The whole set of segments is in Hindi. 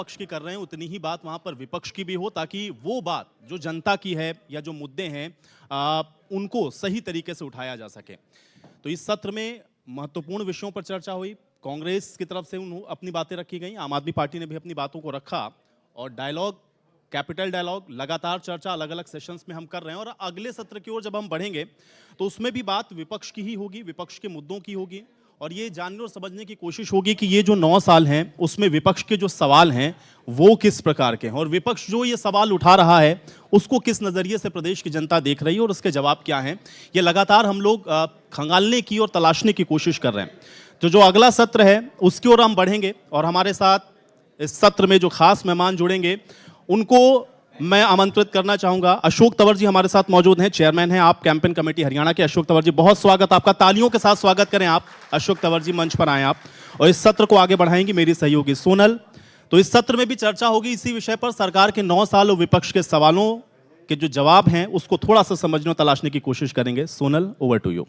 पक्ष की कर रहे हैं उतनी ही बात वहां पर विपक्ष की भी हो, ताकि वो बात जो जनता की है या जो मुद्दे हैं उनको सही तरीके से उठाया जा सके। तो इस सत्र में महत्वपूर्ण विषयों पर चर्चा हुई। कांग्रेस की तरफ से अपनी बातें रखी गई, आम आदमी पार्टी ने भी अपनी बातों को रखा और डायलॉग, कैपिटल डायलॉग, लगातार चर्चा अलग अलग सेशंस में हम कर रहे हैं। और अगले सत्र की ओर जब हम बढ़ेंगे तो उसमें भी बात विपक्ष की ही होगी, विपक्ष के मुद्दों की होगी और ये जानने और समझने की कोशिश होगी कि ये जो 9 साल हैं उसमें विपक्ष के जो सवाल हैं वो किस प्रकार के हैं और विपक्ष जो ये सवाल उठा रहा है उसको किस नजरिए से प्रदेश की जनता देख रही है और उसके जवाब क्या हैं। ये लगातार हम लोग खंगालने की और तलाशने की कोशिश कर रहे हैं। तो जो अगला सत्र है उसकी ओर हम बढ़ेंगे और हमारे साथ इस सत्र में जो खास मेहमान जुड़ेंगे उनको मैं आमंत्रित करना चाहूंगा। अशोक तंवर जी हमारे साथ मौजूद हैं, चेयरमैन हैं आप कैंपेन कमेटी हरियाणा के। अशोक तंवर जी, बहुत स्वागत आपका, तालियों के साथ स्वागत करें आप। अशोक तंवर जी मंच पर आए आप और इस सत्र को आगे बढ़ाएंगी मेरी सहयोगी सोनल। तो इस सत्र में भी चर्चा होगी इसी विषय पर, सरकार के 9 साल और विपक्ष के सवालों के जो जवाब हैं उसको थोड़ा सा समझने और तलाशने की कोशिश करेंगे। Sonal, over to you.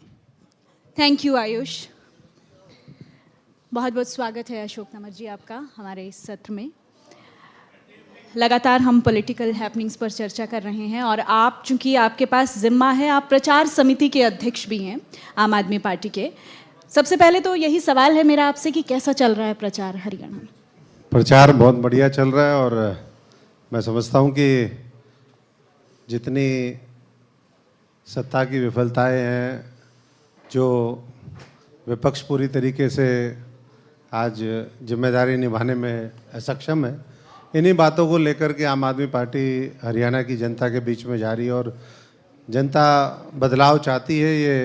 Thank you Ayush, बहुत बहुत स्वागत है अशोक तंवर जी आपका हमारे इस सत्र में। लगातार हम पॉलिटिकल हैपनिंग्स पर चर्चा कर रहे हैं और आप चूंकि आपके पास जिम्मा है, आप प्रचार समिति के अध्यक्ष भी हैं आम आदमी पार्टी के। सबसे पहले तो यही सवाल है मेरा आपसे कि कैसा चल रहा है प्रचार हरियाणा में? प्रचार बहुत बढ़िया चल रहा है और मैं समझता हूँ कि जितनी सत्ता की विफलताएं हैं, जो विपक्ष पूरी तरीके से आज जिम्मेदारी निभाने में असक्षम है, इन्हीं बातों को लेकर के आम आदमी पार्टी हरियाणा की जनता के बीच में जा रही है और जनता बदलाव चाहती है। ये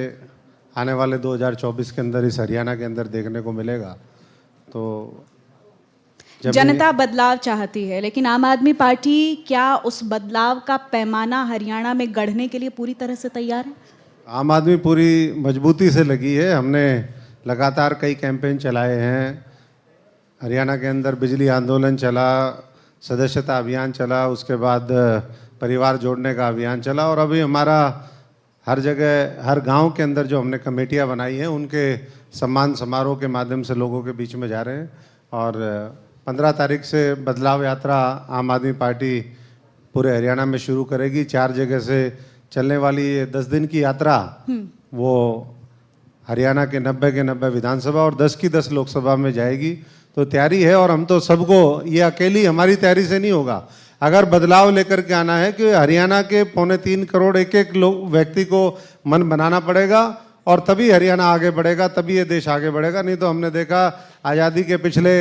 आने वाले 2024 के अंदर इस हरियाणा के अंदर देखने को मिलेगा। तो जनता बदलाव चाहती है, लेकिन आम आदमी पार्टी क्या उस बदलाव का पैमाना हरियाणा में गढ़ने के लिए पूरी तरह से तैयार है? आम आदमी पूरी मजबूती से लगी है। हमने लगातार कई कैंपेन चलाए हैं। हरियाणा के अंदर बिजली आंदोलन चला, सदस्यता अभियान चला, उसके बाद परिवार जोड़ने का अभियान चला और अभी हमारा हर जगह, हर गांव के अंदर जो हमने कमेटियां बनाई हैं उनके सम्मान समारोह के माध्यम से लोगों के बीच में जा रहे हैं। और 15 तारीख से बदलाव यात्रा आम आदमी पार्टी पूरे हरियाणा में शुरू करेगी। 4 जगह से चलने वाली ये 10 दिन की यात्रा वो हरियाणा के 90 के 90 विधानसभा और 10 की 10 लोकसभा में जाएगी। तो तैयारी है और हम तो सबको, ये अकेली हमारी तैयारी से नहीं होगा। अगर बदलाव लेकर के आना है कि हरियाणा के 3.25 करोड़ एक लोग व्यक्ति को मन बनाना पड़ेगा और तभी हरियाणा आगे बढ़ेगा, तभी ये देश आगे बढ़ेगा। नहीं तो हमने देखा आज़ादी के पिछले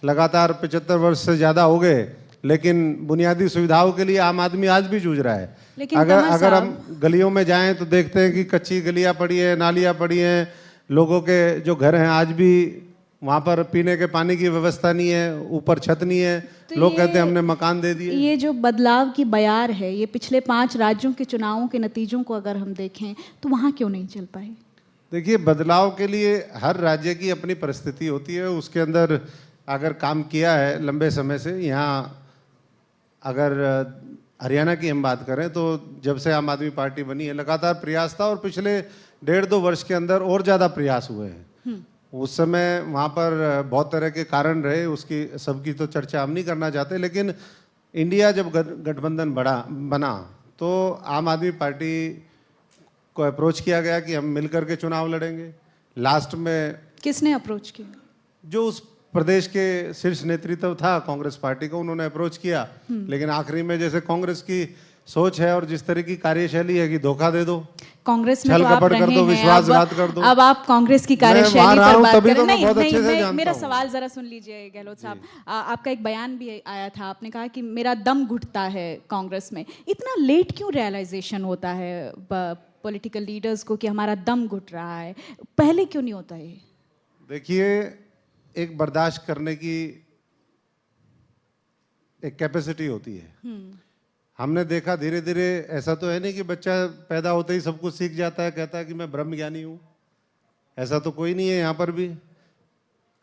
लगातार 75 वर्ष से ज़्यादा हो गए, लेकिन बुनियादी सुविधाओं के लिए आम आदमी आज भी जूझ रहा है। अगर हम गलियों में जाएं तो देखते हैं कि कच्ची गलियां पड़ी है, नालियां पड़ी हैं, लोगों के जो घर हैं आज भी वहाँ पर पीने के पानी की व्यवस्था नहीं है, ऊपर छत नहीं है। तो लोग कहते हैं हमने मकान दे दिए। ये जो बदलाव की बयार है, ये पिछले 5 राज्यों के चुनावों के नतीजों को अगर हम देखें तो वहाँ क्यों नहीं चल पाए? देखिए, बदलाव के लिए हर राज्य की अपनी परिस्थिति होती है, उसके अंदर अगर काम किया है लंबे समय से। यहाँ अगर हरियाणा की हम बात करें तो जब से आम आदमी पार्टी बनी है लगातार प्रयास था और पिछले 1.5-2 वर्ष के अंदर और ज़्यादा प्रयास हुए हैं। उस समय वहाँ पर बहुत तरह के कारण रहे, उसकी सबकी तो चर्चा हम नहीं करना चाहते, लेकिन इंडिया जब गठबंधन बना तो आम आदमी पार्टी को अप्रोच किया गया कि हम मिलकर के चुनाव लड़ेंगे। लास्ट में किसने अप्रोच किया? जो उस प्रदेश के शीर्ष नेतृत्व था कांग्रेस पार्टी को, उन्होंने अप्रोच किया। लेकिन आखिरी में जैसे कांग्रेस की सोच है और जिस तरह की कार्यशैली है कि धोखा दे दो, कांग्रेस में तो आप रहे कर दो, विश्वासघात कर दो। अब आप कांग्रेस की कार्यशैली पर बात कर रहे हैं। नहीं, मेरा सवाल जरा सुन लीजिए गहलोत साहब। आपका एक बयान भी आया था, आपने कहा कि मेरा दम घुटता है कांग्रेस में। इतना लेट क्यों रियलाइजेशन होता है पॉलिटिकल लीडर्स को कि हमारा दम घुट रहा है? पहले क्यों नहीं होता ये? देखिए, एक बर्दाश्त करने की एक कैपेसिटी होती है। हमने देखा धीरे धीरे, ऐसा तो है नहीं कि बच्चा पैदा होते ही सब कुछ सीख जाता है, कहता है कि मैं ब्रह्म ज्ञानी हूँ। ऐसा तो कोई नहीं है यहाँ पर भी।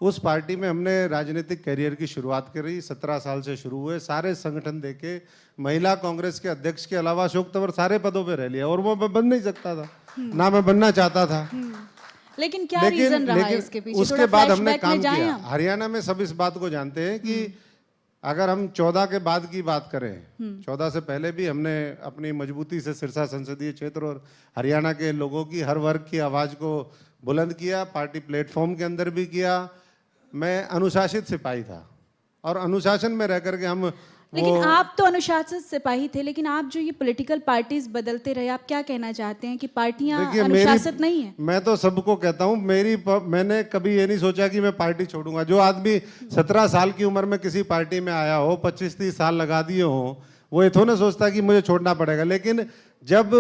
उस पार्टी में हमने राजनीतिक करियर की शुरुआत करी, 17 साल से शुरू हुए, सारे संगठन देके, महिला कांग्रेस के अध्यक्ष के अलावा अशोक तंवर सारे पदों पे रह लिया और वो मैं बन नहीं सकता था, ना मैं बनना चाहता था। लेकिन क्या रीजन रहा है इसके पीछे? उसके बाद हमने काम किया। हरियाणा में सब इस बात को जानते हैं कि अगर हम 14 के बाद की बात करें, 14 से पहले भी हमने अपनी मजबूती से सिरसा संसदीय क्षेत्र और हरियाणा के लोगों की, हर वर्ग की आवाज़ को बुलंद किया, पार्टी प्लेटफॉर्म के अंदर भी किया। मैं अनुशासित सिपाही था और अनुशासन में रह करके हम लेकिन आप तो अनुशासित सिपाही थे, लेकिन आप जो ये पॉलिटिकल पार्टीज बदलते रहे, आप क्या कहना चाहते हैं कि पार्टियां अनुशासित नहीं है? मैं तो सबको कहता हूँ, मैंने कभी ये नहीं सोचा कि मैं पार्टी छोड़ूंगा। जो आदमी 17 साल की उम्र में किसी पार्टी में आया हो, 25-30 साल लगा दिए हो, वो ये थोड़ा ना सोचता कि मुझे छोड़ना पड़ेगा। लेकिन जब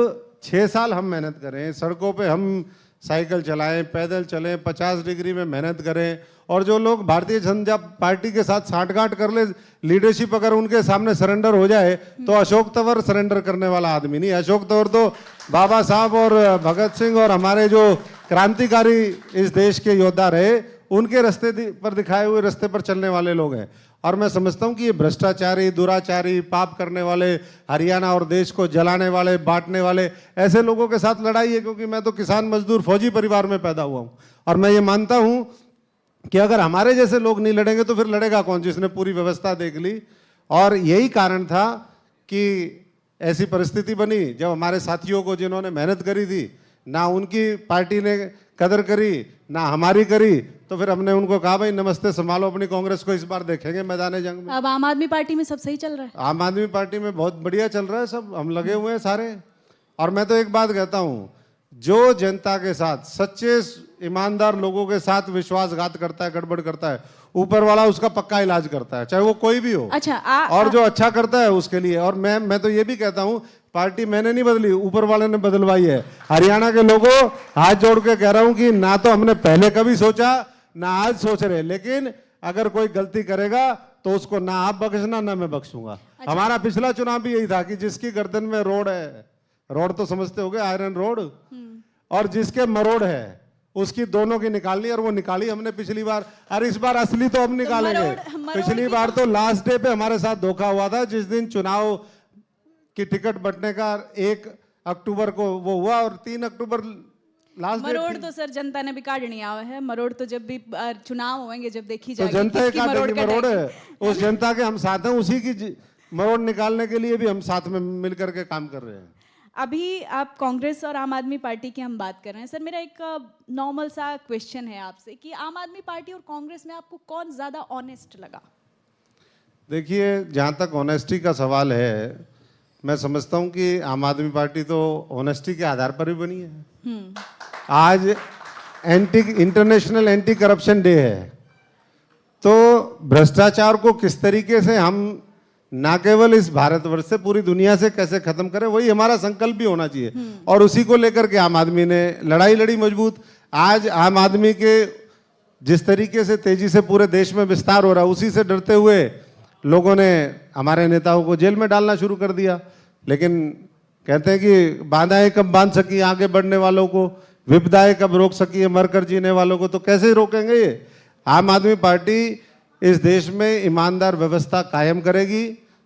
6 साल हम मेहनत करें, सड़कों पे हम साइकिल चलाएं, पैदल चलें, 50 डिग्री में मेहनत करें, और जो लोग भारतीय जनता पार्टी के साथ साठगांठ कर ले, लीडरशिप अगर उनके सामने सरेंडर हो जाए, तो अशोक तंवर सरेंडर करने वाला आदमी नहीं। अशोक तंवर तो बाबा साहब और भगत सिंह और हमारे जो क्रांतिकारी इस देश के योद्धा रहे, उनके रास्ते पर दिखाए हुए रास्ते पर चलने वाले लोग हैं। और मैं समझता हूँ कि ये भ्रष्टाचारी, दुराचारी, पाप करने वाले, हरियाणा और देश को जलाने वाले, बांटने वाले, ऐसे लोगों के साथ लड़ाई है। क्योंकि मैं तो किसान मजदूर फौजी परिवार में पैदा हुआ हूँ, और मैं ये मानता हूँ कि अगर हमारे जैसे लोग नहीं लड़ेंगे तो फिर लड़ेगा कौन, जिसने पूरी व्यवस्था देख ली। और यही कारण था कि ऐसी परिस्थिति बनी जब हमारे साथियों को, जिन्होंने मेहनत करी थी, ना उनकी पार्टी ने कदर करी ना हमारी करी, तो फिर हमने उनको कहा भाई नमस्ते, संभालो अपनी कांग्रेस को, इस बार देखेंगे मैदान जंग में। अब आम आदमी पार्टी में सब सही चल रहा है? आम आदमी पार्टी में बहुत बढ़िया चल रहा है, सब हम लगे हुए हैं सारे। और मैं तो एक बात कहता हूँ, जो जनता के साथ, सच्चे ईमानदार लोगों के साथ विश्वासघात करता है, गड़बड़ करता है, ऊपर वाला उसका पक्का इलाज करता है, चाहे वो कोई भी हो। अच्छा, और जो अच्छा करता है उसके लिए। और मैं तो ये भी कहता हूँ, पार्टी मैंने नहीं बदली, ऊपर वाले ने बदलवाई है। हरियाणा के लोगों, हाथ जोड़ के कह रहा हूं कि ना तो हमने पहले कभी सोचा, ना आज सोच रहे, लेकिन अगर कोई गलती करेगा तो उसको ना आप बख्शना ना मैं बख्शूंगा। अच्छा। हमारा पिछला चुनाव भी यही था कि जिसकी गर्दन में रोड है, रोड तो समझते होगे, आयरन रोड, और जिसके मरोड़ है उसकी दोनों की निकालनी, और वो निकाली हमने पिछली बार। और इस बार असली तो हम निकालेंगे। पिछली बार तो लास्ट डे पे हमारे साथ धोखा हुआ था, जिस दिन चुनाव की टिकट बंटने का 1 अक्टूबर को वो हुआ, और 3 अक्टूबर लास्ट डेट। मरोड़ तो सर जनता ने भी काटनी आवा है। मरोड़ तो जब भी चुनाव होंगे, जब देखी तो जाएगी, जनता किसकी मरोड़ है, उस जनता के हम साथ हैं, उसी की मरोड़ निकालने के लिए भी हम साथ में मिलकर के काम कर रहे हैं। अभी आप कांग्रेस और आम आदमी पार्टी की हम बात कर रहे हैं। सर, मेरा एक नॉर्मल सा क्वेश्चन है आपसे कि आम आदमी पार्टी और कांग्रेस में आपको कौन ज्यादा ऑनेस्ट लगा? देखिए, जहाँ तक ऑनेस्टी का सवाल है, मैं समझता हूँ कि आम आदमी पार्टी तो ऑनेस्टी के आधार पर ही बनी है। आज इंटरनेशनल एंटी करप्शन डे है, तो भ्रष्टाचार को किस तरीके से हम ना केवल इस भारतवर्ष से, पूरी दुनिया से कैसे खत्म करें, वही हमारा संकल्प भी होना चाहिए। और उसी को लेकर के आम आदमी ने लड़ाई लड़ी मजबूत। आज आम आदमी के जिस तरीके से तेजी से पूरे देश में विस्तार हो रहा है, उसी से डरते हुए लोगों ने हमारे नेताओं को जेल में डालना शुरू कर दिया। लेकिन कहते हैं कि बाधाएं कब बांध सकी आगे बढ़ने वालों को, विपदाएं कब रोक सकी है मरकर जीने वालों को, तो कैसे रोकेंगे ये? आम आदमी पार्टी इस देश में ईमानदार व्यवस्था कायम करेगी,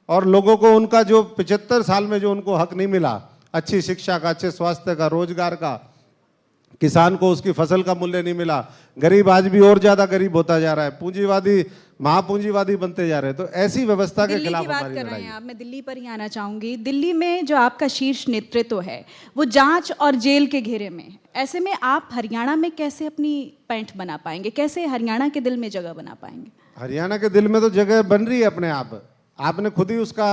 और लोगों को उनका जो 75 साल में जो उनको हक नहीं मिला, अच्छी शिक्षा का, अच्छे स्वास्थ्य का, रोजगार का, किसान को उसकी फसल का मूल्य नहीं मिला, गरीब आज भी और ज्यादा गरीब होता जा रहा है, पूंजीवादी महापूंजीवादी बनते जा रहे हैं, तो ऐसी व्यवस्था के खिलाफ हमारी लड़ाई है। मैं दिल्ली पर ही आना चाहूंगी। दिल्ली में जो आपका शीर्ष नेतृत्व है वो जांच और जेल के घेरे में है। ऐसे में आप हरियाणा में कैसे अपनी पैंठ बना पाएंगे, कैसे हरियाणा के दिल में जगह बना पाएंगे? हरियाणा के दिल में तो जगह बन रही है अपने आप। आपने खुद ही उसका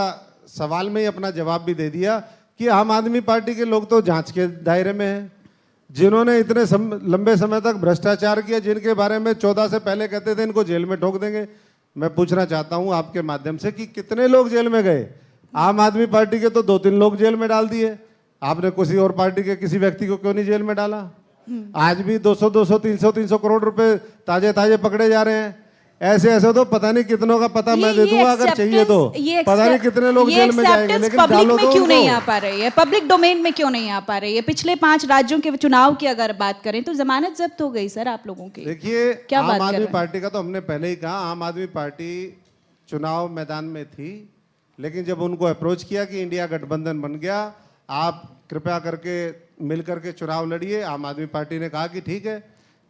सवाल में ही अपना जवाब भी दे दिया कि आम आदमी पार्टी के लोग तो जांच के दायरे में हैं। जिन्होंने इतने लंबे समय तक भ्रष्टाचार किया, जिनके बारे में 14 से पहले कहते थे इनको जेल में ठोक देंगे, मैं पूछना चाहता हूं आपके माध्यम से कि कितने लोग जेल में गए? आम आदमी पार्टी के तो 2-3 लोग जेल में डाल दिए, आपने किसी और पार्टी के किसी व्यक्ति को क्यों नहीं जेल में डाला? आज भी 200-200, 300-300 करोड़ रुपए ताजे ताजे पकड़े जा रहे हैं। ऐसे ऐसे तो पता नहीं कितनों का पता मैं दे दूंगा अगर चाहिए तो। पता नहीं कितने लोग जेल में जाएंगे, लेकिन पब्लिक डालो में तो क्यों नहीं आ पा रही है, पब्लिक डोमेन में क्यों नहीं आ पा रही है? पिछले 5 राज्यों के चुनाव की अगर बात करें तो जमानत जब्त हो गई सर आप लोगों की। देखिए, क्या आम बात कर आदमी रहे हैं? पार्टी का तो हमने पहले ही कहा, आम आदमी पार्टी चुनाव मैदान में थी, लेकिन जब उनको अप्रोच किया कि इंडिया गठबंधन बन गया, आप कृपया करके मिल करके चुनाव लड़िए, आम आदमी पार्टी ने कहा कि ठीक है।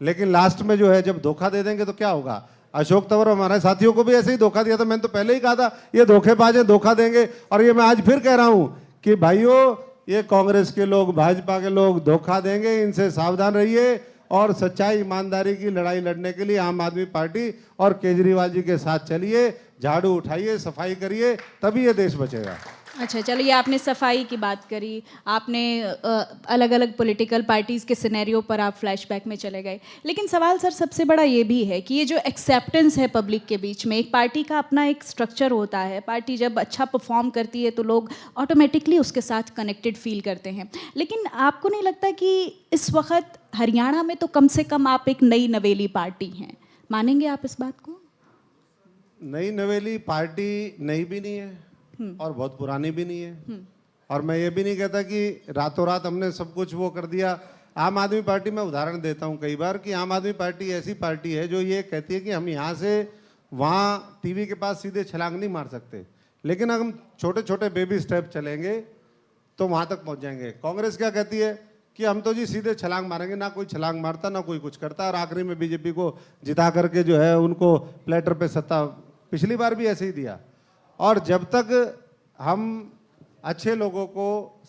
लेकिन लास्ट में जो है, जब धोखा दे देंगे तो क्या होगा? अशोक तंवर हमारे साथियों को भी ऐसे ही धोखा दिया था। मैंने तो पहले ही कहा था ये धोखेबाज है, धोखा देंगे। और ये मैं आज फिर कह रहा हूं कि भाइयों, ये कांग्रेस के लोग, भाजपा के लोग धोखा देंगे, इनसे सावधान रहिए। और सच्चाई ईमानदारी की लड़ाई लड़ने के लिए आम आदमी पार्टी और केजरीवाल जी के साथ चलिए, झाड़ू उठाइए, सफाई करिए, तभी ये देश बचेगा। अच्छा, चलिए, आपने सफाई की बात करी, आपने अलग अलग पॉलिटिकल पार्टीज़ के सिनेरियो पर आप फ्लैशबैक में चले गए, लेकिन सवाल सर सबसे बड़ा ये भी है कि ये जो एक्सेप्टेंस है पब्लिक के बीच में, एक पार्टी का अपना एक स्ट्रक्चर होता है, पार्टी जब अच्छा परफॉर्म करती है तो लोग ऑटोमेटिकली उसके साथ कनेक्टेड फील करते हैं। लेकिन आपको नहीं लगता कि इस वक्त हरियाणा में तो कम से कम आप एक नई नवेली पार्टी हैं, मानेंगे आप इस बात को? नई नवेली पार्टी नई भी नहीं है और बहुत पुरानी भी नहीं है। और मैं ये भी नहीं कहता कि रातों रात हमने सब कुछ वो कर दिया। आम आदमी पार्टी में उदाहरण देता हूँ कई बार कि आम आदमी पार्टी ऐसी पार्टी है जो ये कहती है कि हम यहाँ से वहाँ टीवी के पास सीधे छलांग नहीं मार सकते, लेकिन अगर हम छोटे छोटे बेबी स्टेप चलेंगे तो वहाँ तक पहुँच जाएंगे। कांग्रेस क्या कहती है कि हम तो जी सीधे छलांग मारेंगे, ना कोई छलांग मारता ना कोई कुछ करता, और आखिरी में बीजेपी को जिता करके जो है उनको प्लेटर पे सत्ता, पिछली बार भी ऐसे ही दिया। और जब तक हम अच्छे लोगों को,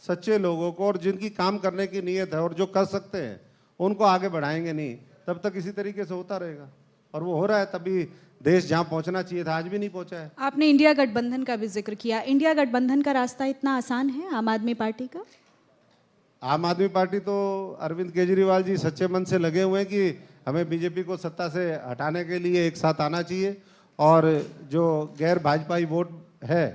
सच्चे लोगों को, और जिनकी काम करने की नीयत है और जो कर सकते हैं उनको आगे बढ़ाएंगे नहीं, तब तक इसी तरीके से होता रहेगा। और वो हो रहा है, तभी देश जहाँ पहुँचना चाहिए था आज भी नहीं पहुँचा है। आपने इंडिया गठबंधन का भी जिक्र किया, इंडिया गठबंधन का रास्ता इतना आसान है आम आदमी पार्टी का? आम आदमी पार्टी तो अरविंद केजरीवाल जी सच्चे मन से लगे हुए हैं कि हमें बीजेपी को सत्ता से हटाने के लिए एक साथ आना चाहिए, और जो गैर भाजपाई वोट है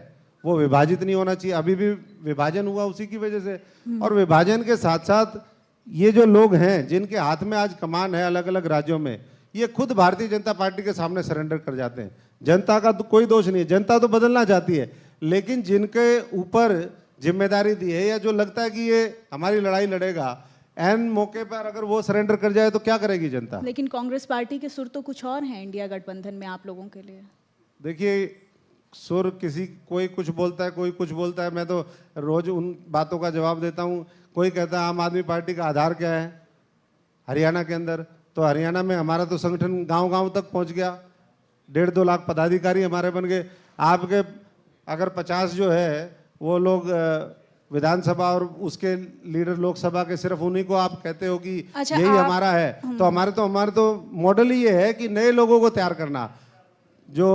वो विभाजित नहीं होना चाहिए। अभी भी विभाजन हुआ उसी की वजह से। और विभाजन के साथ साथ ये जो लोग हैं जिनके हाथ में आज कमान है अलग अलग राज्यों में, ये खुद भारतीय जनता पार्टी के सामने सरेंडर कर जाते हैं। जनता का तो कोई दोष नहीं है, जनता तो बदलना चाहती है, लेकिन जिनके ऊपर जिम्मेदारी दी है या जो लगता है कि ये हमारी लड़ाई लड़ेगा, एन मौके पर अगर वो सरेंडर कर जाए तो क्या करेगी जनता? लेकिन कांग्रेस पार्टी के सुर तो कुछ और हैं इंडिया गठबंधन में आप लोगों के लिए। देखिए, सुर किसी, कोई कुछ बोलता है, कोई कुछ बोलता है। मैं तो रोज उन बातों का जवाब देता हूँ। कोई कहता है आम आदमी पार्टी का आधार क्या है हरियाणा के अंदर, तो हरियाणा में हमारा तो संगठन गांव-गांव तक पहुंच गया, 1.5-2 लाख पदाधिकारी हमारे बन गए। आपके अगर 50 जो है वो लोग विधानसभा और उसके लीडर लोकसभा के, सिर्फ उन्हीं को आप कहते हो कि अच्छा, यही हमारा है। तो हमारे तो मॉडल ही ये है कि नए लोगों को तैयार करना, जो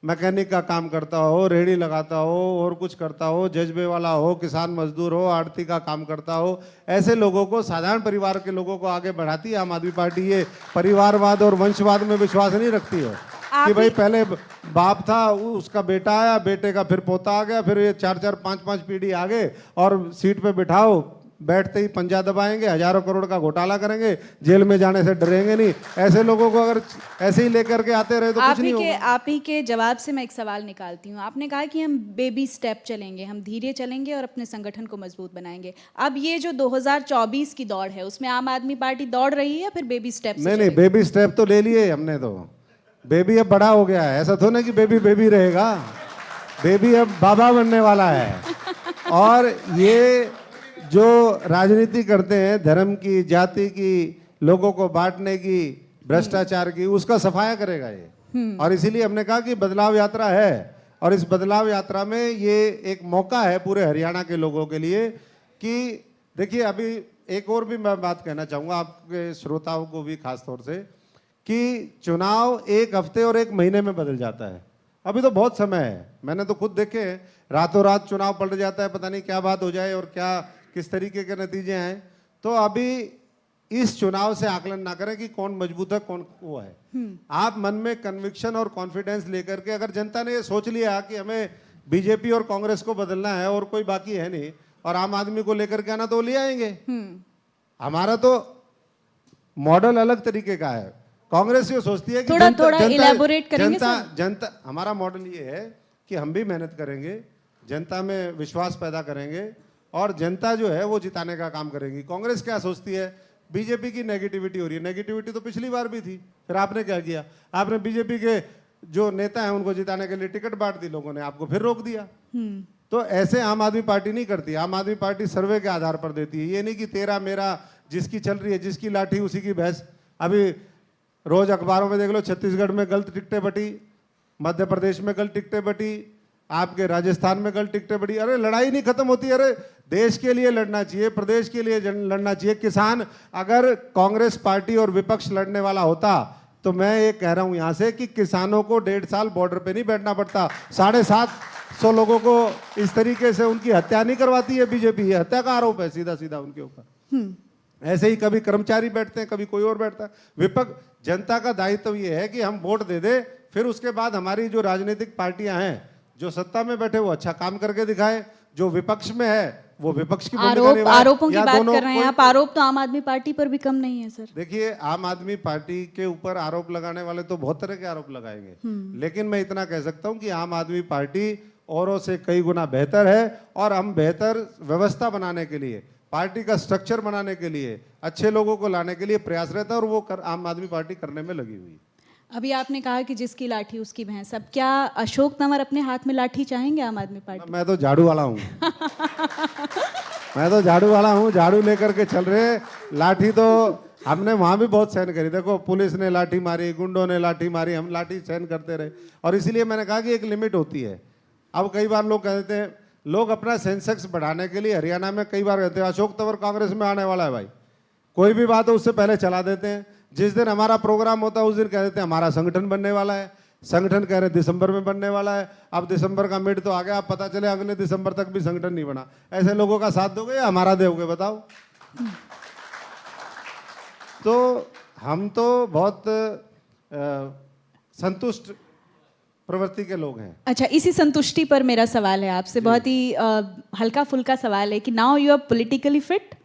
मैकेनिक का काम करता हो, रेहड़ी लगाता हो और कुछ करता हो, जज्बे वाला हो, किसान मजदूर हो, आड़ती का काम करता हो, ऐसे लोगों को, साधारण परिवार के लोगों को आगे बढ़ाती है आम आदमी पार्टी। ये परिवारवाद और वंशवाद में विश्वास नहीं रखती है कि भाई पहले बाप था, उसका बेटा आया, बेटे का फिर पोता आ गया, फिर ये 4-4, 5-5 पीढ़ी आ गए और सीट पे बिठाओ, बैठते ही पंजा दबाएंगे, हजारों करोड़ का घोटाला करेंगे, जेल में जाने से डरेंगे नहीं। ऐसे लोगों को अगर ऐसे ही लेकर के आते रहे तो कुछ नहीं होगा। आप ही के जवाब से मैं एक सवाल निकालती हूँ। आपने कहा कि हम बेबी स्टेप चलेंगे, हम धीरे चलेंगे और अपने संगठन को मजबूत बनाएंगे। अब ये जो 2024 की दौड़ है उसमें आम आदमी पार्टी दौड़ रही है या फिर बेबी स्टेप? नहीं, बेबी स्टेप तो ले लिए हमने, तो बेबी अब बड़ा हो गया है। ऐसा तो नहीं कि बेबी बेबी रहेगा, बेबी अब बाबा बनने वाला है। और ये जो राजनीति करते हैं धर्म की, जाति की, लोगों को बांटने की, भ्रष्टाचार की, उसका सफाया करेगा ये। और इसीलिए हमने कहा कि बदलाव यात्रा है, और इस बदलाव यात्रा में ये एक मौका है पूरे हरियाणा के लोगों के लिए कि देखिए, अभी एक और भी मैं बात कहना चाहूँगा आपके श्रोताओं को भी खास तौर से, कि चुनाव 1 हफ्ते और 1 महीने में बदल जाता है। अभी तो बहुत समय है, मैंने तो खुद देखे, रातों रात चुनाव पलट जाता है, पता नहीं क्या बात हो जाए और क्या किस तरीके के नतीजे हैं। तो अभी इस चुनाव से आकलन ना करें कि कौन मजबूत है कौन वो है। आप मन में कन्विक्शन और कॉन्फिडेंस लेकर के, अगर जनता ने ये सोच लिया कि हमें बीजेपी और कांग्रेस को बदलना है और कोई बाकी है नहीं, और आम आदमी को लेकर के आना, तो ले आएंगे। हमारा तो मॉडल अलग तरीके का है। कांग्रेस ये सोचती है कि जनता, हमारा मॉडल ये है कि हम भी मेहनत करेंगे, जनता में विश्वास पैदा करेंगे और जनता जो है वो जिताने का काम करेगी। कांग्रेस क्या सोचती है, बीजेपी की नेगेटिविटी हो रही है। नेगेटिविटी तो पिछली बार भी थी, फिर आपने क्या किया, आपने बीजेपी के जो नेता हैं उनको जिताने के लिए टिकट बांट दी, लोगों ने आपको फिर रोक दिया। तो ऐसे आम आदमी पार्टी नहीं करती। आम आदमी पार्टी सर्वे के आधार पर देती है, ये नहीं कि तेरा मेरा, जिसकी चल रही है, जिसकी लाठी उसी की भैंस। अभी रोज अखबारों में देख लो, छत्तीसगढ़ में गलत टिकटें बटी, मध्य प्रदेश में गलत टिकटें बटी, आपके राजस्थान में गलत टिकटें बटी। अरे लड़ाई नहीं खत्म होती। अरे देश के लिए लड़ना चाहिए, प्रदेश के लिए लड़ना चाहिए। किसान, अगर कांग्रेस पार्टी और विपक्ष लड़ने वाला होता तो मैं ये कह रहा हूं यहां से कि किसानों को 1.5 साल बॉर्डर पे नहीं बैठना पड़ता। 750 लोगों को इस तरीके से उनकी हत्या नहीं करवाती है बीजेपी। ये हत्या का आरोप है सीधा सीधा उनके ऊपर। ऐसे ही कभी कर्मचारी बैठते हैं, कभी कोई और बैठता है। विपक्ष, जनता का दायित्व ये है कि हम वोट दे दे, फिर उसके बाद हमारी जो राजनीतिक पार्टियां हैं, जो सत्ता में बैठे वो अच्छा काम करके दिखाए, जो विपक्ष में है वो विपक्ष की भूमिका निभाए। आरोपों की या बात दोनों कर रहे हैं आप। आरोप तो आम आदमी पार्टी पर भी कम नहीं है सर। देखिए, आम आदमी पार्टी के ऊपर आरोप लगाने वाले तो बहुत तरह के आरोप लगाएंगे, लेकिन मैं इतना कह सकता हूं कि आम आदमी पार्टी औरों से कई गुना बेहतर है, और हम बेहतर व्यवस्था बनाने के लिए, पार्टी का स्ट्रक्चर बनाने के लिए, अच्छे लोगों को लाने के लिए प्रयास रहता है, और वो आम आदमी पार्टी करने में लगी हुई है। अभी आपने कहा कि जिसकी लाठी उसकी भैंस। अब क्या अशोक तंवर अपने हाथ में लाठी चाहेंगे आम आदमी पार्टी? मैं तो झाड़ू वाला हूँ। मैं तो झाड़ू वाला हूँ, झाड़ू लेकर के चल रहे। लाठी तो हमने वहां भी बहुत सहन करी। देखो, पुलिस ने लाठी मारी, गुंडों ने लाठी मारी, हम लाठी सहन करते रहे। और इसीलिए मैंने कहा कि एक लिमिट होती है। अब कई बार लोग कहते हैं, लोग अपना सेंसेक्स बढ़ाने के लिए हरियाणा में कई बार कहते हैं अशोक तंवर कांग्रेस में आने वाला है। भाई, कोई भी बात हो उससे पहले चला देते हैं। जिस दिन हमारा प्रोग्राम होता है उस दिन कह देते हैं हमारा संगठन बनने वाला है। संगठन कह रहे दिसंबर में बनने वाला है। अब दिसंबर का मिड तो आ गया, अब पता चले अगले दिसंबर तक भी संगठन नहीं बना। ऐसे लोगों का साथ दोगे या हमारा दोगे, बताओ? तो हम तो बहुत संतुष्ट प्रवृत्ति के लोग हैं। अच्छा, इसी संतुष्टि पर मेरा सवाल है आपसे। बहुत ही हल्का फुल्का सवाल है कि now you are politically fit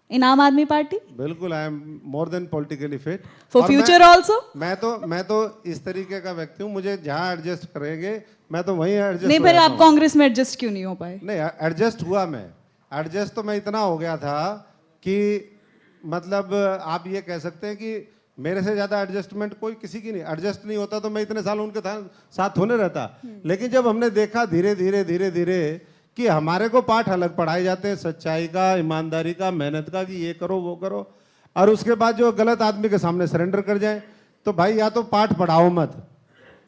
in Aam Aadmi Party? बिल्कुल, I am more than politically fit for future also. मैं तो इस तरीके का व्यक्ति हूँ, मुझे जहाँ एडजस्ट करेंगे मैं तो वहीं एडजस्ट। नहीं, फिर आप कांग्रेस में एडजस्ट क्यों नहीं हो पाए? नहीं, एडजस्ट हुआ मैं। एडजस्ट तो मैं इतना हो गया था कि मतलब आप ये कह सकते हैं कि मेरे से ज्यादा एडजस्टमेंट कोई किसी की नहीं। एडजस्ट नहीं होता तो मैं इतने साल उनके साथ होने रहता। लेकिन जब हमने देखा धीरे धीरे कि हमारे को पाठ अलग पढ़ाए जाते हैं, सच्चाई का, ईमानदारी का, मेहनत का, कि ये करो वो करो, और उसके बाद जो गलत आदमी के सामने सरेंडर कर जाए, तो भाई या तो पाठ पढ़ाओ मत।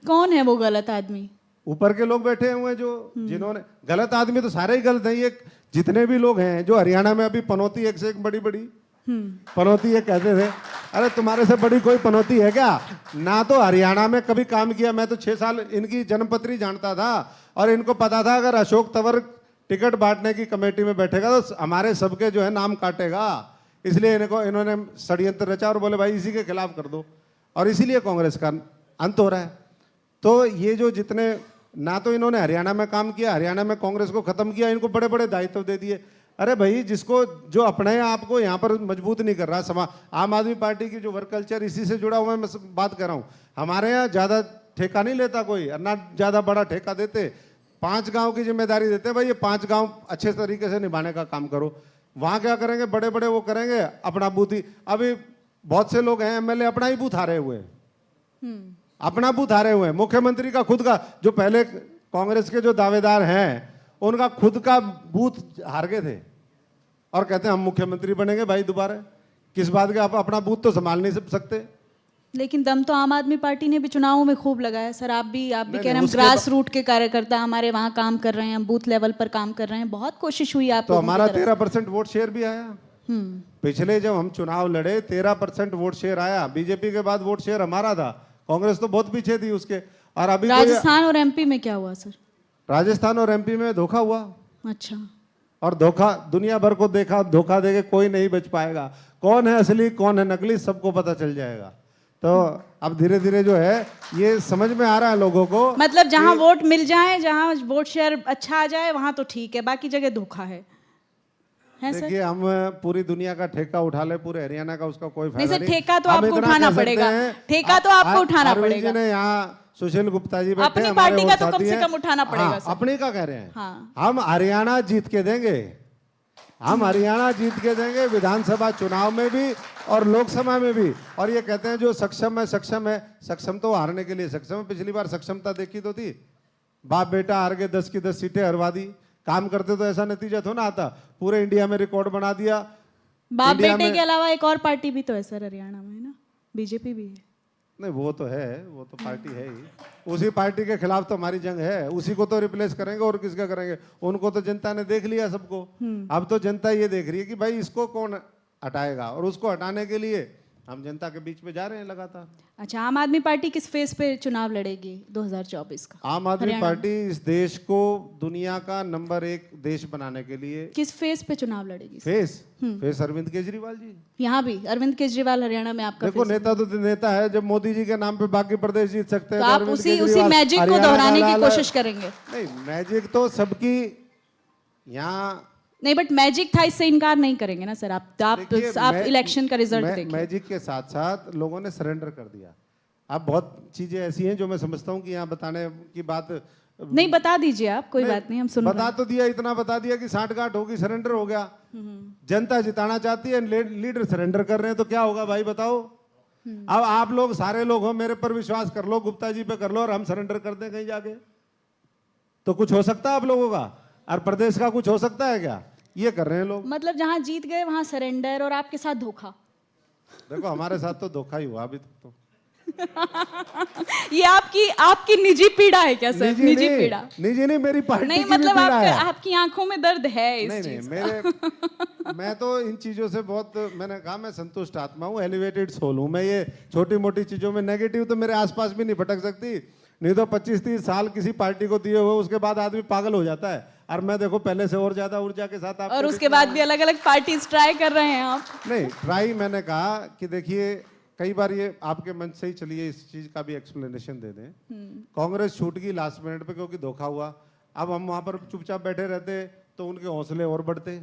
कौन है वो गलत आदमी? ऊपर के लोग बैठे हुए हैं जो जिन्होंने, गलत आदमी तो सारे ही गलत हैं। ये जितने भी लोग हैं जो हरियाणा में अभी पनौती एक से एक बड़ी पनौती ये कहते थे, अरे तुम्हारे से बड़ी कोई पनौती है क्या? ना तो हरियाणा में कभी काम किया। मैं तो 6 साल इनकी जन्मपत्री जानता था, और इनको पता था अगर अशोक तंवर टिकट बांटने की कमेटी में बैठेगा तो हमारे सबके जो है नाम काटेगा। इसलिए इन्होंने षड्यंत्र रचा और बोले भाई इसी के खिलाफ कर दो, और इसीलिए कांग्रेस का अंत हो रहा है। तो ये जो जितने, ना तो इन्होंने हरियाणा में काम किया, हरियाणा में कांग्रेस को खत्म किया, इनको बड़े बड़े दायित्व दे दिए। अरे भाई, जिसको जो अपने आप को यहाँ पर मजबूत नहीं कर रहा, आम आदमी पार्टी की जो वर्क कल्चर इसी से जुड़ा हुआ है, मैं बात कर रहा हूँ। हमारे यहाँ ज्यादा ठेका नहीं लेता कोई, ना ज्यादा बड़ा ठेका देते। 5 गांव की जिम्मेदारी देते हैं, भाई ये 5 गांव अच्छे तरीके से निभाने का काम करो। वहां क्या करेंगे, बड़े बड़े वो करेंगे अपना बूथ ही। अभी बहुत से लोग हैं एमएलए अपना ही बूथ हारे हुए हैं, अपना बूथ हारे हुए हैं। मुख्यमंत्री का खुद का, जो पहले कांग्रेस के जो दावेदार हैं उनका खुद का बूथ हार गए थे, और कहते हैं हम मुख्यमंत्री बनेंगे। भाई दोबारा किस बात के? आप अपना बूथ तो संभाल नहीं सकते। लेकिन दम तो आम आदमी पार्टी ने भी चुनावों में खूब लगाया सर। आप भी कह रहे हैं हम ग्रास रूट के कार्यकर्ता हमारे वहाँ काम कर रहे हैं, हम बूथ लेवल पर काम कर रहे हैं, बहुत कोशिश हुई आप। तो हमारा 13% वोट शेयर भी आया। पिछले जब हम चुनाव लड़े 13% वोट शेयर आया। बीजेपी के बाद वोट शेयर हमारा था, कांग्रेस तो बहुत पीछे थी उसके। और अभी राजस्थान और एमपी में क्या हुआ सर? राजस्थान और एमपी में धोखा हुआ। अच्छा, और धोखा दुनिया भर को देखा, धोखा देके कोई नहीं बच पाएगा। कौन है असली कौन है नकली सबको पता चल जाएगा। तो अब धीरे धीरे जो है ये समझ में आ रहा है लोगों को। मतलब जहां वोट मिल जाए, जहां वोट शेयर अच्छा आ जाए, वहां तो ठीक है, बाकी जगह धोखा है देखिए, हम पूरी दुनिया का ठेका उठा ले, पूरे हरियाणा का, उसका कोई फायदा नहीं। नहीं। ठेका तो आपको उठाना पड़ेगा, ठेका तो आपको उठाना पड़ेगा। ने यहाँ सुशील गुप्ता जी बैठे, अपनी पार्टी का तो कम से कम उठाना पड़ेगा। अपनी का कह रहे हैं। हाँ। हम हरियाणा जीत के देंगे, हम हरियाणा जीत के देंगे, विधानसभा चुनाव में भी और लोकसभा में भी। और ये कहते हैं जो सक्षम है, सक्षम है, सक्षम तो हारने के लिए सक्षम है। पिछली बार सक्षमता देखी तो थी, बाप बेटा हार गए, 10 की 10 सीटें हरवा दी। काम करते तो ऐसा नतीजा थोड़ा ना आता। पूरे इंडिया में रिकॉर्ड बना दिया। बाप बेटे के अलावा एक और पार्टी भी तो है सर हरियाणा में ना, बीजेपी भी है। नहीं वो तो है, वो तो पार्टी है ही। उसी पार्टी के खिलाफ तो हमारी जंग है, उसी को तो रिप्लेस करेंगे और किसका करेंगे। उनको तो जनता ने देख लिया सबको, अब तो जनता ये देख रही है कि भाई इसको कौन हटाएगा, और उसको हटाने के लिए हम जनता के बीच में जा रहे हैं लगातार। अच्छा, आम आदमी पार्टी किस फेज पे चुनाव लड़ेगी 2024 का? आम आदमी हरियाणा पार्टी इस देश को दुनिया का नंबर 1 देश बनाने के लिए किस फेज पे चुनाव लड़ेगी? फेस अरविंद केजरीवाल जी। यहाँ भी अरविंद केजरीवाल हरियाणा में आपका देखो फेस? नेता तो नेता है, जब मोदी जी के नाम पे बाकी प्रदेश जीत सकते हैं तो आप अरविंद उसी केजरीवाल मैजिक को हरियाणा दोहराने का की लाल है। कोशिश करेंगे? नहीं, मैजिक तो सबकी यहाँ नहीं, बट मैजिक था इससे इनकार नहीं करेंगे ना सर। देखिए, आप इलेक्शन का रिजल्ट देखिए। मैजिक के साथ साथ लोगों ने सरेंडर कर दिया। अब बहुत चीजें ऐसी हैं जो मैं समझता हूँ कि यहाँ बताने की बात नहीं, बता दीजिए आप, कोई बात नहीं, हम सुन बता तो दिया, इतना बता दिया कि सांठगांठ होगी, सरेंडर हो गया। जनता जिताना चाहती है, लीडर सरेंडर कर रहे हैं, तो क्या होगा भाई बताओ। अब आप लोग सारे लोग हो, मेरे पर विश्वास कर लो, गुप्ता जी पे कर लो, और हम सरेंडर कर दें कहीं जाके, तो कुछ हो सकता है आप लोगों का? और प्रदेश का कुछ हो सकता है क्या? ये कर रहे हैं लोग। मतलब जहां जीत गए वहां सरेंडर, और आपके साथ धोखा। देखो हमारे साथ तो धोखा ही हुआ अभी तक तो। ये आपकी निजी पीड़ा है क्या सर? निजी पीड़ा? निजी नहीं, मेरी पार्टी नहीं, की भी मतलब पीड़ा है। आपकी आंखों में दर्द है इस नहीं चीज नहीं, मैं तो इन चीजों से बहुत, मैंने कहा मैं संतुष्ट आत्मा हूँ, एलिवेटेड सोल हूँ मैं। ये छोटी मोटी चीजों में नेगेटिव तो मेरे आसपास भी नहीं भटक सकती। नहीं तो 25-30 साल किसी पार्टी को दिए हुए उसके बाद आदमी पागल हो जाता है। और मैं देखो पहले से और ज्यादा ऊर्जा के साथ आप, और उसके बाद भी अलग अलग पार्टीज ट्राई कर रहे हैं आप। नहीं ट्राई, मैंने कहा कि देखिए कई बार ये आपके मंच से ही चलिए इस चीज का भी एक्सप्लेनेशन दे दें। कांग्रेस छूट गई लास्ट मिनट पे क्योंकि धोखा हुआ। अब हम वहां पर चुपचाप बैठे रहते तो उनके हौसले और बढ़ते,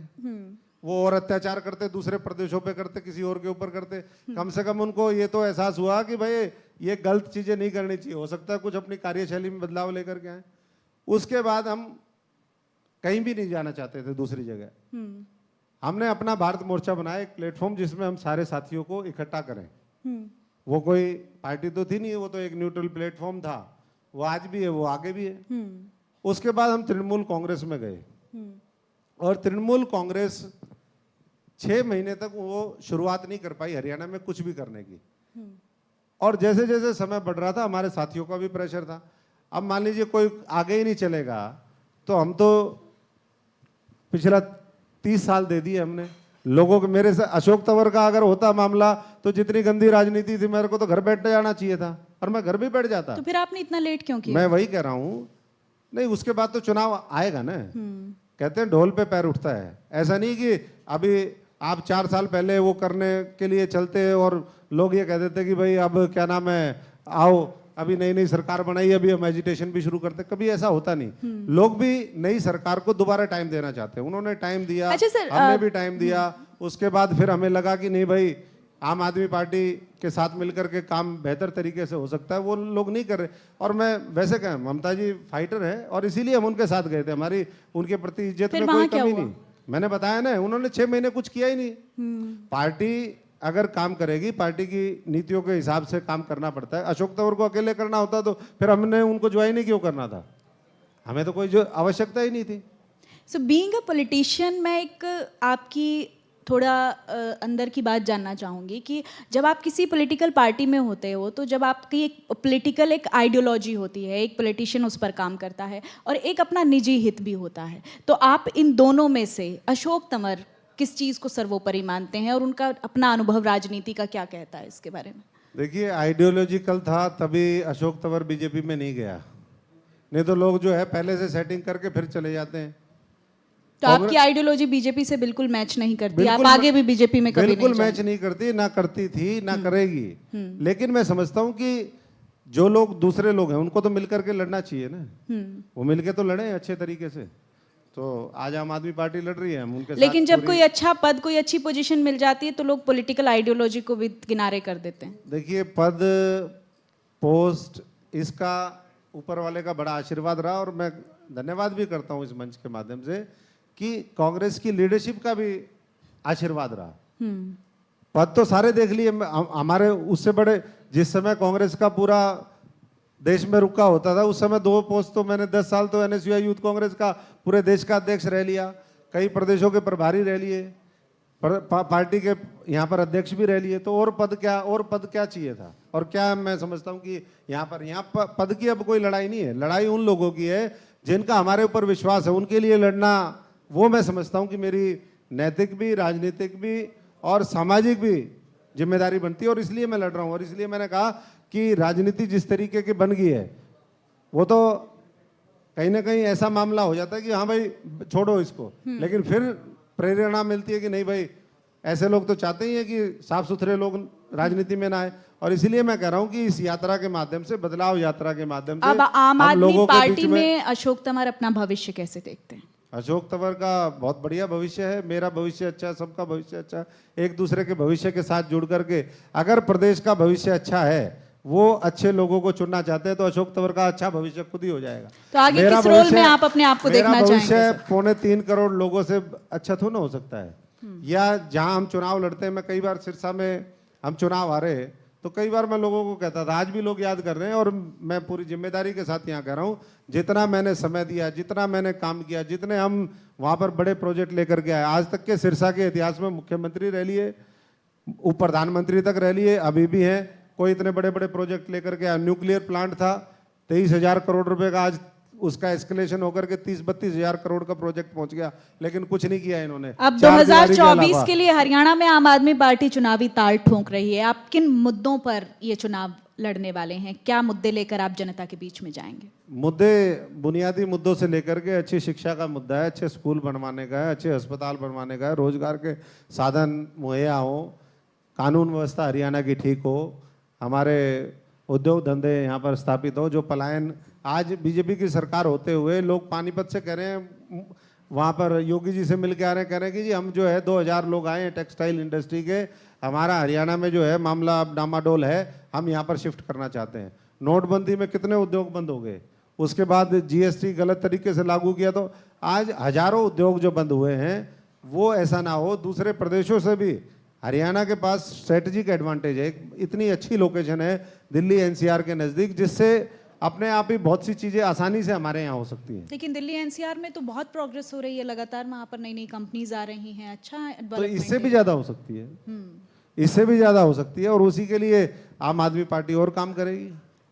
वो और अत्याचार करते, दूसरे प्रदेशों पे करते, किसी और के ऊपर करते। कम से कम उनको ये तो एहसास हुआ कि भाई ये गलत चीजें नहीं करनी चाहिए, हो सकता है कुछ अपनी कार्यशैली में बदलाव लेकर के आए। उसके बाद हम कहीं भी नहीं जाना चाहते थे दूसरी जगह। हमने अपना भारत मोर्चा बनाया, एक प्लेटफॉर्म जिसमें हम सारे साथियों को इकट्ठा करें। वो कोई पार्टी तो थी नहीं, वो तो एक न्यूट्रल प्लेटफॉर्म था। वो आज भी है, वो आगे भी है। उसके बाद हम तृणमूल कांग्रेस में गए, और तृणमूल कांग्रेस 6 महीने तक वो शुरुआत नहीं कर पाई हरियाणा में कुछ भी करने की। और जैसे जैसे समय बढ़ रहा था हमारे साथियों का भी प्रेशर था। अब मान लीजिए कोई आगे ही नहीं चलेगा, तो हम तो पिछला 30 साल दे दिए हमने लोगों को। मेरे से अशोक तंवर का अगर होता मामला तो जितनी गंदी राजनीति थी, मेरे को तो घर बैठ जाना चाहिए था, और मैं घर भी बैठ जाता। तो फिर आपने इतना लेट क्यों किया? मैं वही कह रहा हूँ, नहीं उसके बाद तो चुनाव आएगा ना। कहते हैं ढोल पे पैर उठता है। ऐसा नहीं कि अभी आप 4 साल पहले वो करने के लिए चलते और लोग ये कह देते कि भाई अब क्या नाम है, आओ अभी नई नई सरकार बनाई, अभी हम एजिटेशन भी शुरू करते। कभी ऐसा होता नहीं। लोग भी नई सरकार को दोबारा टाइम देना चाहते हैं। उन्होंने टाइम दिया, अच्छा सर, हमने भी टाइम दिया। उसके बाद फिर हमें लगा कि नहीं भाई आम आदमी पार्टी के साथ मिलकर के काम बेहतर तरीके से हो सकता है। वो लोग नहीं कर रहे। और मैं वैसे कहें, ममता जी फाइटर है और इसीलिए हम उनके साथ गए थे। हमारी उनके प्रति इज्जत में कोई कमी नहीं। मैंने बताया ना, उन्होंने 6 महीने कुछ किया ही नहीं। पार्टी अगर काम करेगी, पार्टी की नीतियों के हिसाब से काम करना पड़ता है। अशोक तंवर को अकेले करना होता तो फिर हमने उनको ज्वाइन ही क्यों करना था? हमें तो कोई जो आवश्यकता ही नहीं थी। सो बीइंग अ पॉलिटिशियन, मैं एक आपकी थोड़ा अंदर की बात जानना चाहूँगी कि जब आप किसी पॉलिटिकल पार्टी में होते हो, तो जब आपकी एक पॉलिटिकल एक आइडियोलॉजी होती है, एक पॉलिटिशियन उस पर काम करता है, और एक अपना निजी हित भी होता है, तो आप इन दोनों में से अशोक तंवर किस चीज़ को सर्वोपरि मानते हैं, और उनका अपना अनुभव राजनीति का क्या कहता है इसके बारे में? देखिए, आइडियोलॉजिकल था तभी अशोक तंवर बीजेपी में नहीं गया। नहीं तो लोग जो है पहले से सेटिंग करके फिर चले जाते हैं। तो आपकी आइडियोलॉजी बीजेपी से बिल्कुल मैच नहीं करती, आप आगे भी बीजेपी में कभी बिल्कुल मैच नहीं करती, ना करती थी, ना करेगी। लेकिन मैं समझता हूँ कि जो लोग दूसरे लोग हैं उनको तो मिलकर के लड़ना चाहिए ना। वो मिलके तो लड़े अच्छे तरीके से। तो आज आम आदमी पार्टी लड़ रही है, हम उनके लेकिन साथ जब कोई अच्छा पद, कोई अच्छी पोजीशन मिल जाती है, तो लोग पॉलिटिकल आइडियोलॉजी को भी किनारे कर देते हैं। देखिए, पद पोस्ट इसका ऊपर वाले का बड़ा आशीर्वाद रहा, और मैं धन्यवाद भी करता हूँ इस मंच के माध्यम से कि कांग्रेस की लीडरशिप का भी आशीर्वाद रहा। पद तो सारे देख लिए हमारे, उससे बड़े जिस समय कांग्रेस का पूरा देश में रुका होता था, उस समय 2 पोस्ट तो मैंने 10 साल तो एनएसयूआई यूथ कांग्रेस का पूरे देश का अध्यक्ष रह लिया, कई प्रदेशों के प्रभारी रह लिए, पार्टी के यहाँ पर अध्यक्ष भी रह लिए। तो और पद क्या चाहिए था? और क्या मैं समझता हूँ कि यहाँ पद की अब कोई लड़ाई नहीं है, लड़ाई उन लोगों की है जिनका हमारे ऊपर विश्वास है, उनके लिए लड़ना, वो मैं समझता हूँ कि मेरी नैतिक भी, राजनीतिक भी और सामाजिक भी जिम्मेदारी बनती है, और इसलिए मैं लड़ रहा हूँ। और इसलिए मैंने कहा कि राजनीति जिस तरीके की बन गई है, वो तो कहीं ना कहीं ऐसा मामला हो जाता है कि हाँ भाई छोड़ो इसको, लेकिन फिर प्रेरणा मिलती है कि नहीं भाई, ऐसे लोग तो चाहते ही हैं कि साफ सुथरे लोग राजनीति में ना आए। और इसीलिए मैं कह रहा हूं कि इस यात्रा के माध्यम से, बदलाव यात्रा के माध्यम से, अब आम हम आदमी लोगों के बीच पार्टी में अशोक तंवर अपना भविष्य कैसे देखते हैं? अशोक तंवर का बहुत बढ़िया भविष्य है, मेरा भविष्य अच्छा है, सबका भविष्य अच्छा है। एक दूसरे के भविष्य के साथ जुड़ करके अगर प्रदेश का भविष्य अच्छा है, वो अच्छे लोगों को चुनना चाहते हैं, तो अशोक तंवर का अच्छा भविष्य खुद ही हो जाएगा। तो आगे किस रोल में आप अपने आप को देखना चाहेंगे? भविष्य 2.25 करोड़ लोगों से अच्छा थोड़ा ना हो सकता है। या जहां हम चुनाव लड़ते हैं, मैं कई बार सिरसा में हम चुनाव हारे, तो कई बार मैं लोगों को कहता था, आज भी लोग याद कर रहे हैं, और मैं पूरी जिम्मेदारी के साथ यहाँ कह रहा हूँ, जितना मैंने समय दिया, जितना मैंने काम किया, जितने हम वहां पर बड़े प्रोजेक्ट लेकर के आए, आज तक के सिरसा के इतिहास में मुख्यमंत्री रह लिए, उप प्रधानमंत्री तक रह लिए, अभी भी हैं, कोई इतने बड़े बड़े प्रोजेक्ट लेकर के आया। न्यूक्लियर प्लांट था 23,000 करोड़ रुपए का, आज उसका एस्केलेशन होकर के 30-32,000 करोड़ का प्रोजेक्ट पहुंच गया, लेकिन कुछ नहीं किया इन्होंने। अब 2024 के लिए हरियाणा में आम आदमी पार्टी चुनावी ताल ठोक रही है। आप किन मुद्दों पर ये चुनाव लड़ने वाले हैं? क्या मुद्दे लेकर आप जनता के बीच में जाएंगे? मुद्दे बुनियादी मुद्दों से लेकर के अच्छी शिक्षा का मुद्दा है, अच्छे स्कूल बनवाने का है, अच्छे अस्पताल बनवाने का है, रोजगार के साधन मुहैया हो, कानून व्यवस्था हरियाणा की ठीक हो, हमारे उद्योग धंधे यहाँ पर स्थापित हो। जो पलायन आज बीजेपी की सरकार होते हुए लोग पानीपत से कह रहे हैं, वहाँ पर योगी जी से मिल के आ रहे हैं, कह रहे हैं कि जी हम जो है 2000 लोग आए हैं टेक्सटाइल इंडस्ट्री के, हमारा हरियाणा में जो है मामला अब डामाडोल है, हम यहाँ पर शिफ्ट करना चाहते हैं। नोटबंदी में कितने उद्योग बंद हो गए, उसके बाद जीएसटी गलत तरीके से लागू किया, तो आज हजारों उद्योग जो बंद हुए हैं, वो ऐसा ना हो। दूसरे प्रदेशों से भी हरियाणा के पास स्ट्रेटेजिक एडवांटेज है, इतनी अच्छी लोकेशन है दिल्ली एनसीआर के नज़दीक, जिससे अपने आप ही बहुत सी चीज़ें आसानी से हमारे यहाँ हो सकती हैं। लेकिन दिल्ली एनसीआर में तो बहुत प्रोग्रेस हो रही है, लगातार वहाँ पर नई नई कंपनीज आ रही हैं, अच्छा तो इससे भी ज़्यादा हो सकती है, इससे भी ज़्यादा हो सकती है, और उसी के लिए आम आदमी पार्टी और काम करेगी।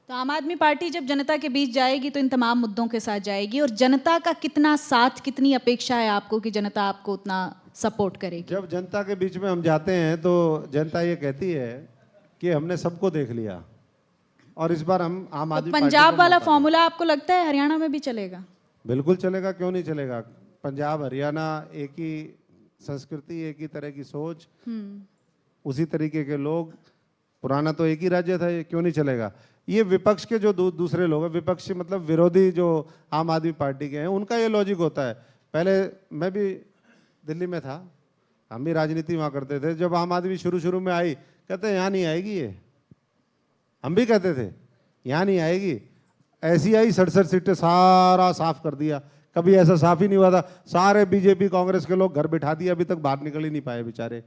तो आम आदमी पार्टी जब जनता के बीच जाएगी तो इन तमाम मुद्दों के साथ जाएगी, और जनता का कितना साथ, कितनी अपेक्षा है आपको कि जनता आपको उतना सपोर्ट करेगी? जब जनता के बीच में हम जाते हैं तो जनता ये कहती है कि हमने सबको देख लिया, और इस बार हम आम आदमी पार्टी पंजाब को वाला मौका फॉर्मूला आपको लगता है हरियाणा में भी चलेगा? दें। बिल्कुल चलेगा, क्यों नहीं चलेगा। पंजाब हरियाणा एक ही संस्कृति, एक ही तरह की सोच, उसी तरीके के लोग, पुराना तो एक ही राज्य था, ये क्यों नहीं चलेगा। ये विपक्ष के जो दूसरे लोग हैं, विपक्ष मतलब विरोधी जो आम आदमी पार्टी के हैं, उनका ये लॉजिक होता है। पहले मैं भी दिल्ली में था, हम भी राजनीति वहाँ करते थे, जब आम आदमी शुरू में आई, कहते हैं यहाँ नहीं आएगी ये, हम भी कहते थे यहाँ नहीं आएगी, ऐसी आई 67 सीटें, सारा साफ कर दिया। कभी ऐसा साफ ही नहीं हुआ था, सारे बीजेपी कांग्रेस के लोग घर बिठा दिए, अभी तक बाहर निकल ही नहीं पाए बेचारे।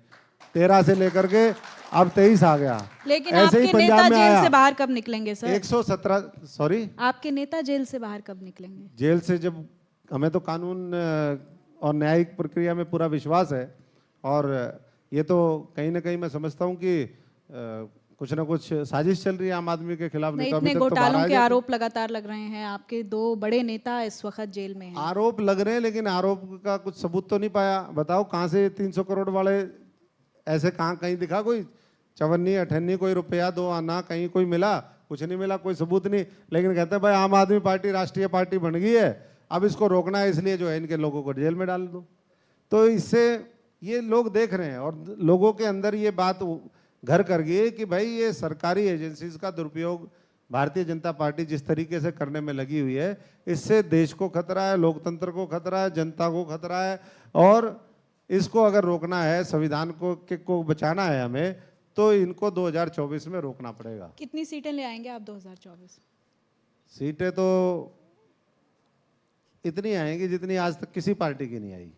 13 से लेकर के अब 23 आ गया। लेकिन ऐसे ही आपके नेता पंजाब में जेल आया। से बाहर कब निकलेंगे सर? 117, सॉरी, आपके नेता जेल से बाहर कब निकलेंगे? जेल से जब, हमें तो कानून और न्यायिक प्रक्रिया में पूरा विश्वास है, और ये तो कहीं ना कहीं मैं समझता हूँ कि कुछ ना कुछ साजिश चल रही है आम आदमी के खिलाफ। नहीं, तो इतने अभी तक तो बाहर घोटालों आए के नहीं। आरोप लगातार लग रहे हैं, आपके 2 बड़े नेता इस वक्त जेल में हैं। आरोप लग रहे हैं, लेकिन आरोप का कुछ सबूत तो नहीं पाया। बताओ कहाँ से 300 करोड़ वाले, ऐसे कहाँ कहीं दिखा कोई 54 58 कोई रुपया 2 आना, कहीं कोई मिला? कुछ नहीं मिला, कोई सबूत नहीं। लेकिन कहते हैं भाई आम आदमी पार्टी राष्ट्रीय पार्टी बन गई है, अब इसको रोकना है, इसलिए जो है इनके लोगों को जेल में डाल दो। तो इससे ये लोग देख रहे हैं, और लोगों के अंदर ये बात घर कर गई है कि भाई ये सरकारी एजेंसीज का दुरुपयोग भारतीय जनता पार्टी जिस तरीके से करने में लगी हुई है, इससे देश को खतरा है, लोकतंत्र को खतरा है, जनता को खतरा है, और इसको अगर रोकना है, संविधान को बचाना है हमें, तो इनको 2024 में रोकना पड़ेगा। कितनी सीटें ले आएंगे आप 2024? सीटें तो इतनी आएंगी जितनी आज तक किसी पार्टी की नहीं आई,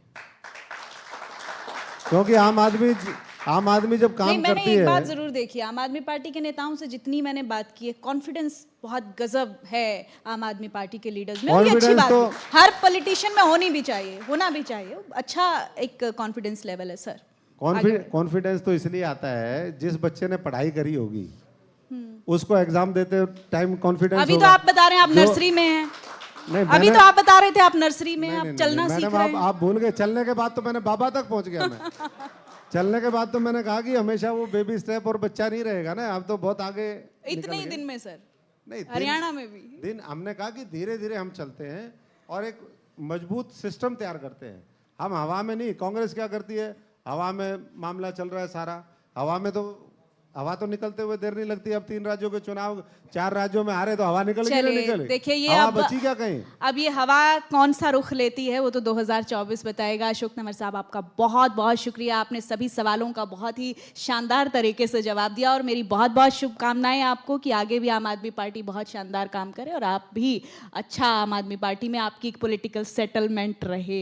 क्योंकि आम आदमी जब काम मैंने करती एक है। बात जरूर देखी, आम आदमी पार्टी के नेताओं से जितनी मैंने बात की है, कॉन्फिडेंस बहुत गजब है आम आदमी पार्टी के लीडर्स में, और ये अच्छी बात है। हर पॉलिटिशियन में होना भी चाहिए, अच्छा एक कॉन्फिडेंस लेवल है सर। कॉन्फिडेंस तो इसलिए आता है, जिस बच्चे ने पढ़ाई करी होगी उसको एग्जाम देते टाइम कॉन्फिडेंस अभी तो आप बता रहे हैं आप नर्सरी में हैं। नहीं, अभी तो आप बता रहे थे आप नर्सरी में हैं, आप चलना सीख मैडम रहे हैं। आप भूल गए। चलने के बाद तो मैंने बाबा तक पहुंच गया मैं। चलने के बाद तो मैंने कहा कि हमेशा वो बेबी स्टेप और बच्चा नहीं रहेगा ना, अब तो बहुत आगे इतने ही दिन में सर, नहीं हरियाणा में भी दिन हमने कहा कि धीरे धीरे हम चलते हैं और एक मजबूत सिस्टम तैयार करते हैं। हम हवा में नहीं, कांग्रेस क्या करती है, हवा में मामला चल रहा है सारा, हवा तो निकलते हुए देर नहीं लगती। अब 3 राज्यों के चुनाव 4 राज्यों में हारे तो हवा निकल गई, चलिए, निकल गई। देखिए ये हवा अब बची क्या कहीं। अब ये हवा कौन सा रुख लेती है वो तो 2024 बताएगा। अशोक तंवर साहब आपका बहुत बहुत शुक्रिया, आपने सभी सवालों का बहुत ही शानदार तरीके से जवाब दिया और मेरी बहुत बहुत शुभकामनाएं आपको कि आगे भी आम आदमी पार्टी बहुत शानदार काम करे और आप भी अच्छा आम आदमी पार्टी में आपकी एक पॉलिटिकल सेटलमेंट रहे।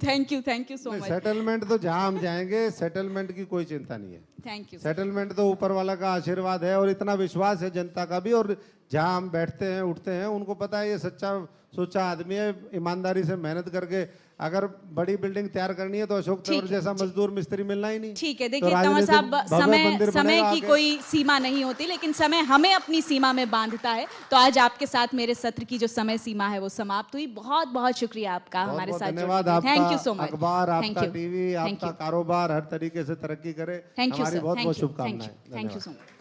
Thank you so much. Settlement तो जहां हम जाएंगे, सेटलमेंट की कोई चिंता नहीं है। Thank you. सेटलमेंट तो ऊपर वाला का आशीर्वाद है और इतना विश्वास है जनता का भी। और जहां हम बैठते हैं उठते हैं उनको पता है ये सच्चा सोचा आदमी है, ईमानदारी से मेहनत करके। अगर बड़ी बिल्डिंग तैयार करनी है तो अशोक तंवर जैसा मजदूर मिस्त्री मिलना ही नहीं। ठीक है, देखिए तंवर साहब, समय की कोई सीमा नहीं होती, लेकिन समय हमें अपनी सीमा में बांधता है। तो आज आपके साथ मेरे सत्र की जो समय सीमा है वो समाप्त हुई। बहुत बहुत शुक्रिया आपका हमारे साथ। धन्यवाद आपका थैंक यू सो मच। अखबार, आपका टीवी, आपका कारोबार हर तरीके से तरक्की करे। हमारी बहुत बहुत शुभकामनाएं। Thank you so much.